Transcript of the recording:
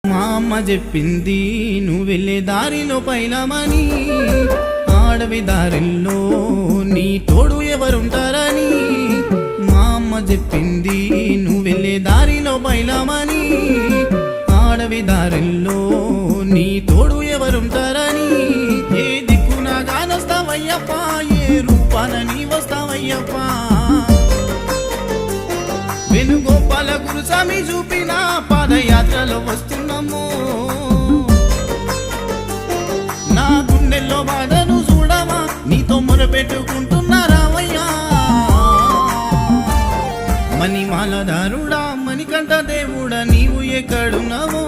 మా అమ్మ చెప్పింది నువ్వు వెళ్ళే దారిలో పైలమని, ఆడవి దారిలో నీ తోడు ఎవరుంటారని. మా అమ్మ చెప్పింది నువ్వు వెళ్ళే దారిలో పైలమని, ఆడవి దారిలో నీ తోడు ఎవరుంటారని. ఏ దిక్కున గానొస్తావయ్యప్ప, ఏ రూపాన నీ వస్తావయ్యప్ప. వేణుగోపాల గురుస్వామి చూపిన పాదయాత్రలో వస్తున్నాము. నా గుండెల్లో బాధను చూడవా, నీతో మొరపెట్టుకుంటున్నా రావయ్యా. మణిమాలధారుడా, మణికంఠ దేవుడా, నీవు ఎక్కడున్నావో